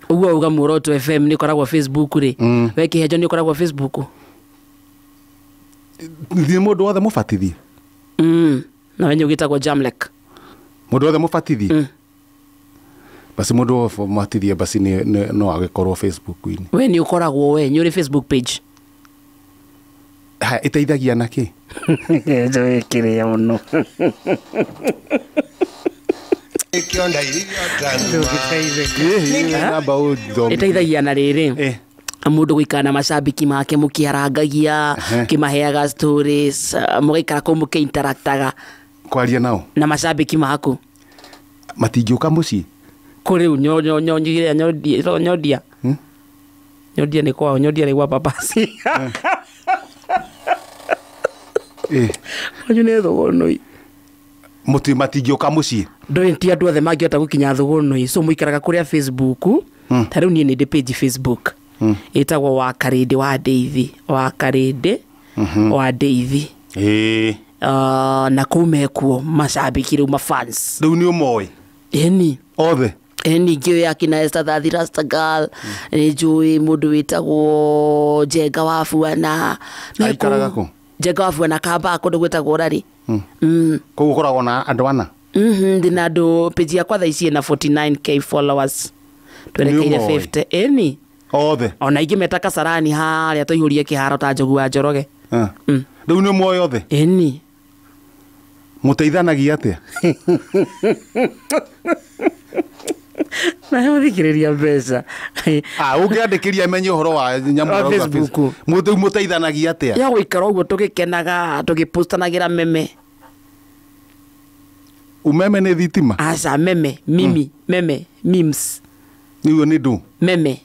Ugo uga Muoroto FM ni koragwo Facebook ri. We Kihejo ni koragwo Facebook. Ni mundu wothe mubatithie. Na wenye ugitagwo Jamlek. Mundu wothe mubatithie. Basi mundu wothe mubatithie basi no agikorwo Facebook-ini. We ni ukoragwo we ni uri Facebook page. Ha iteithagia naki? Ndio kiria muno. Kionda iteithagia na riri. Mundu guikana macambiki make mukiarangagia kimaheaga stories mugaikara ko mukiinteractaga kwaria nao na macambiki maku matingiuka muci kuri nyondia ni kwa nyodia ni kwa papasi onyu ne thogonoi muti matingiuka muci ndointi andu othe mangiota gukinya thogonoi so muikaraga kuria Facebook tariu nie ni page Facebook itagwo wa Karindi wa Ndeithi wa Ndeithi na kumekuo macambiki riu mafans riu ni umoi eni othe eni ngio yake na Esther Thathi Rasta Girl njui mundu witagwo Njenga wa Fuana aikaraga ku Njenga wa Fuana kamba kundu gwitagwo rari koguo koragwo na andu ana ndina andu page yakwa thaa ici na 49k followers twerekeire 50 eni othe ona ingi meta Kasarani haria tuihurie kiharo ta Njogu wa Njoroge riu ni umoi othe eni muteithanagia atia na muthikiriria mbeca ungiandikiria menye uhoro wa nyamu Facebook muteithanagia atia ya guikara uguo tugikenaga tugipostanagira meme umeme ni thitima aca meme memes niyo ni ndu meme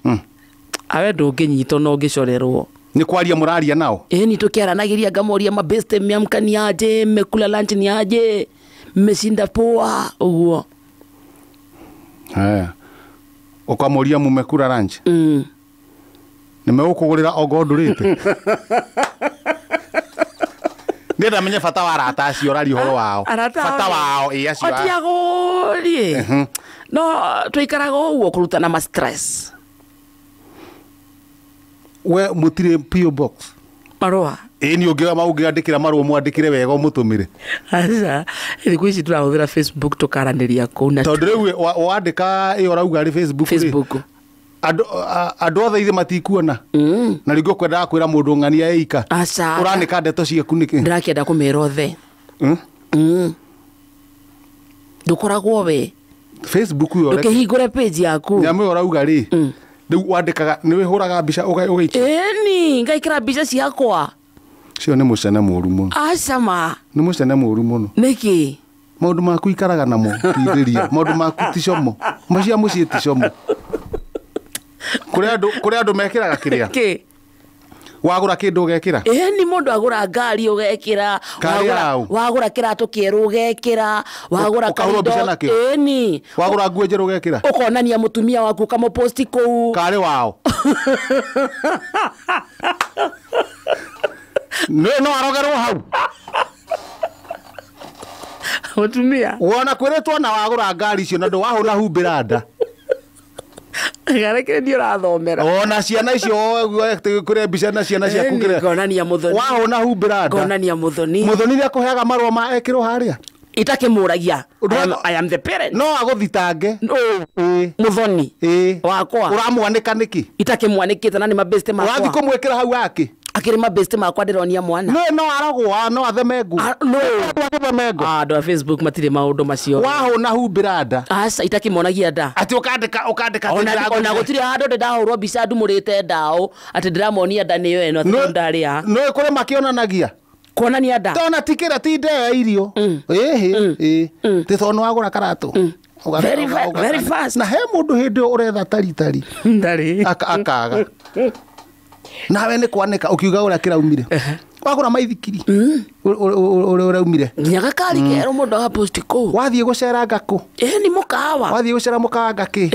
awe ndunginyitwo no ngicorerwo ni kwaria muraria nao ni tukiaranagiria ngamoria mabeste miamkani aje mekula lunch ni aje meshinda poa uguo haya ukamoria mumekura lunch nimegukugurira ogondurite ndenda menye fata wa arata acio rari horo wao fata wao acio atiagorie no tuikaraga uguo kurutana ma stress we mutire PO box marua ni ungiandikira marua mwandikire wega umutumire aca thiku ici turahuthira Facebook tukaraniria ku na tondu riu wandika iyo rauga ri Facebook andu othe ithe matikuona na ringo kwenda kwira mundu ng'ania eika uranika ndeto ciaku niki ndirakenda kumira othe ndukoragwo we Facebook yo ukihingura page yaku nyamu yo rauga ri riu wandikaga ni wihuraga mbica ugaikia eni ngaikira mbica ciakwa cio ni mucene muru muno acama ni mucene muru muno niki maundu maku ikaraga namo tindiria maundu maku ticomo macia mucie ticomo kuri andu mekiraga kiria ki wagura kindu ugekira ni mundu agura ngari ugekira wagura kiratu kieru ugekira wagura karindo ni wagura nguo njeru ugekira ukonania mutumia waku kama posti kou kari wao no arogerwo hau mutumia wona kwiritwo na wagura ngari icio na ndu wahuna humbira nda gareke ndio rathomera ona ciana icio kure mbica na ciana ciaku kire konania muthoni wahuna humbira nda konania muthoni ni akuheaga marua ma ekirwo haria itakimuragia I am the parent no aguthitange muthoni wakwa uramwanika niki itakimwanikite na ni mabeste makwa urathi kumwekira hau yake akiri mabeste makwa ndironia mwana no aragwa no athemengu athemengu ndo Facebook matire maundu macio wahuna humbira nda aca itakimonagia nda ati ukandika ona gutire handu ndahurwo mbica ndumurite ndao ati ndiramonia nda niyo eno ndaria no kure makionanagia kuonania nda tona tikira ti nda irio ti tono wagura karatu very fast na he mundu hindi uretha tari ndari akaga nawe ni kwanika ukiuga uria kiraumire wagura maithikiri uraumire nginya gakari kero mundu agaposti kuu wathie gucera ngaku ni mukawa wathie gucera mukawa ngaki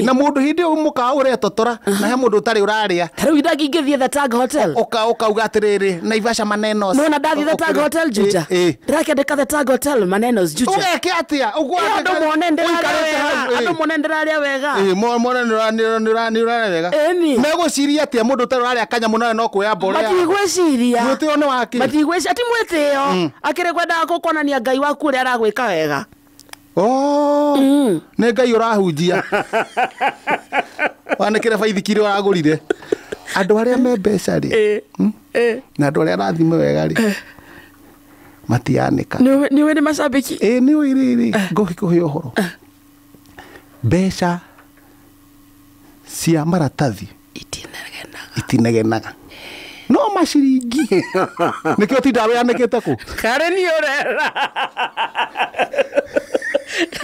na mundu hindi u mukawa uretotora na he mundu utari uraria tariu idagi ngithie the Tag Hotel ukauga atiriri Naivasha Manenos no na ndathi the Tag Hotel Juja ndirakendeka the Tag Hotel Manenos Juja ugeke atia andu mone ndiraria wega wega meguciria atia mundu utari uraria kanyamu nawe no kuya mbore matigwiciria mwitio ni waki matigwiciria ati mwitio akire kwenda gukonania Ngai waku uria aragwika wega nĩ Ngai ũrahunjia wanĩkĩre baithikiri ũragũrire andũ arĩa me mbeca rĩ na andũ arĩa arathime wega rĩ matianĩka nĩwe nĩ macambĩki nĩ ũirĩrĩ ngũkũhe ũhoro mbeca cia maratathi itinegenaga no maciringi nĩkĩo tindawe yanĩkĩte kũ karĩ niĩ ũrera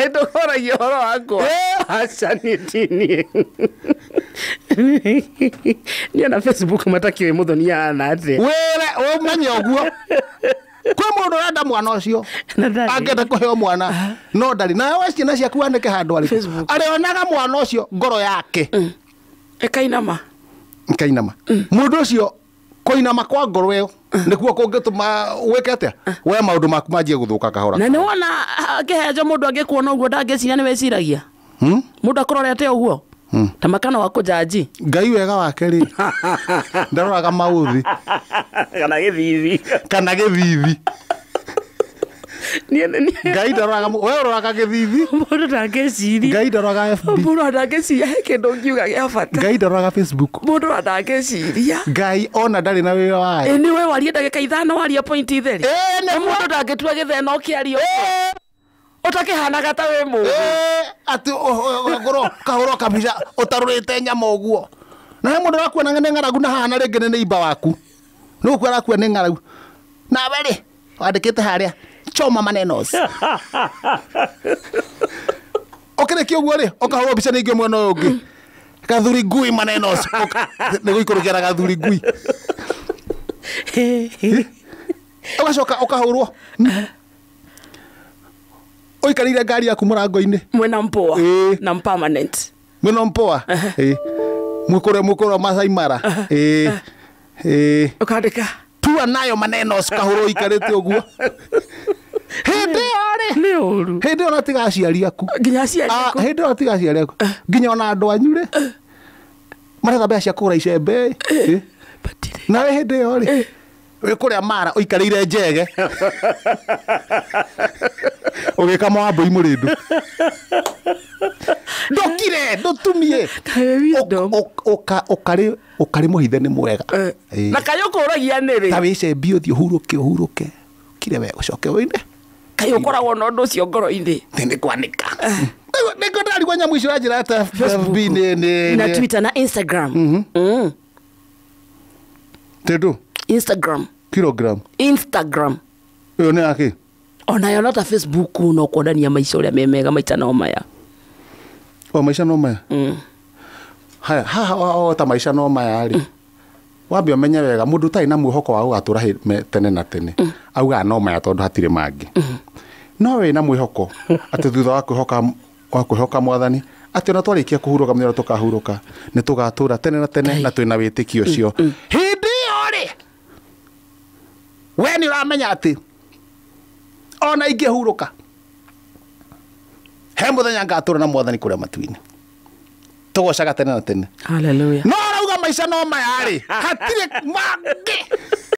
ndũkoragia ũhoro wakwa aca nĩtinie niona Facebook matakĩũĩ mũthoni yana atĩ wĩre ũmenye ũguo kwĩ mũndũ ũrenda mwana ũcio angĩenda kũheo mwana no ndarĩ nawe ciana ciaku wanĩke handũ arĩkũ arĩonaga mwana ũcio ngoro yake ĩkainama mũndũ ũcio koinama kwa ngoro ĩyo nĩkuo kũngĩtũma wĩke atĩa we maũndũ maku manjie gũthũka kahora na nĩwona angĩhenjo mũndũ angĩkuona ũguo ndangĩciria nĩ weciragia mũndũ akũrore atĩa ũguo ta makana wa kũnjanji Ngai wega wake rĩ ndaroraga maũthĩ kana gĩthithi Ngai ndaroraga we ũroraga gĩthithi mũndũ ndangĩciria Ngai ndaroraga FB mũndũ ndangĩciria he kĩndũ ngiuga gĩa bata Ngai ndaroraga Facebook mũndũ ndangĩciria Ngai ona ndarĩ na wĩra wayo nĩ we warie ndagĩka ithano warie point itheri nĩ mũndũ ndangĩtua gĩthena ũkĩaria utakihanaga ta we mũndũ ati ngoro kahoro kabisa utarurite nyama ũguo na he mũndũ wakuona nĩ ng'aragu na hana rĩngĩ nĩ iba waku nĩ ũkwera kuona nĩ ng'aragu na we rĩ wandĩkĩte harĩa Choma Manenos ũkĩrĩkia ũguo rĩ ũkahũrwo mbica nĩ ingĩ mwena ũyũ ũngĩ Gathuri Ngui Manenos nĩ gũikũrũkĩra Gathuri Ngui ũgacoka ũkahũrwo ũikarĩire ngari yaku mũrango-inĩ mwena Mpoa na permanent mwena Mpoa mũkũre Masai Mara ũkandĩka tua nayo Manenos kahũrwo ikarĩte ũguo hĩndĩ ĩyo rĩ nĩ ũru hĩndĩ ĩyo tigaciari aku nginya aciari aku hĩndĩ ĩyo tigaciari aku nginya ona andũ anyu rĩ maretha mbeca cia kũgũra icembe nawe hĩndĩ ĩyo rĩ wĩ kũrĩa Mara ũikarĩire njege ũgĩkama wa mbũi mũrĩndũ ndũkire ndũtumie ũkarĩ mũhithe nĩ mwega na kayũkũragia nĩrĩ ta wĩcembi ũthiĩ ũhurũke kire we ũcoke wĩine kayũkoragwo na ũndũ ũcio ngoro-inĩ nĩ kwanĩka nĩko ndarigwo nyamũ icio ranjĩra ta FB na Twitter na Instagram tĩndũ Instagram ĩyo nĩ yake onayo no ta Facebook no kuonania maica ũrĩa me mega maita no maya maica no maya haha ta maica no maya rĩ wambe ũmenye wega mũndũ ũtarĩ na mwĩhoko wa gũgatũra tene na tene augaga no maya tondũ hatirĩ mangĩ no wĩna mwĩhoko atĩ thutha wa kwĩhoka Mwathani atĩ ona twarĩkia kũhurũka mũthenya tũkahurũka nĩ tũgatũra tene na tene na twĩna wĩtĩkio ũcio hĩndĩ ĩyo rĩ we nĩ ũramenya atĩ ona ingĩhurũka he mũthenya ngatũra na Mwathani kũrĩa matu-inĩ tũgocaga tene na tene haleluya no arauga maica no maya rĩ hatirĩ mangĩ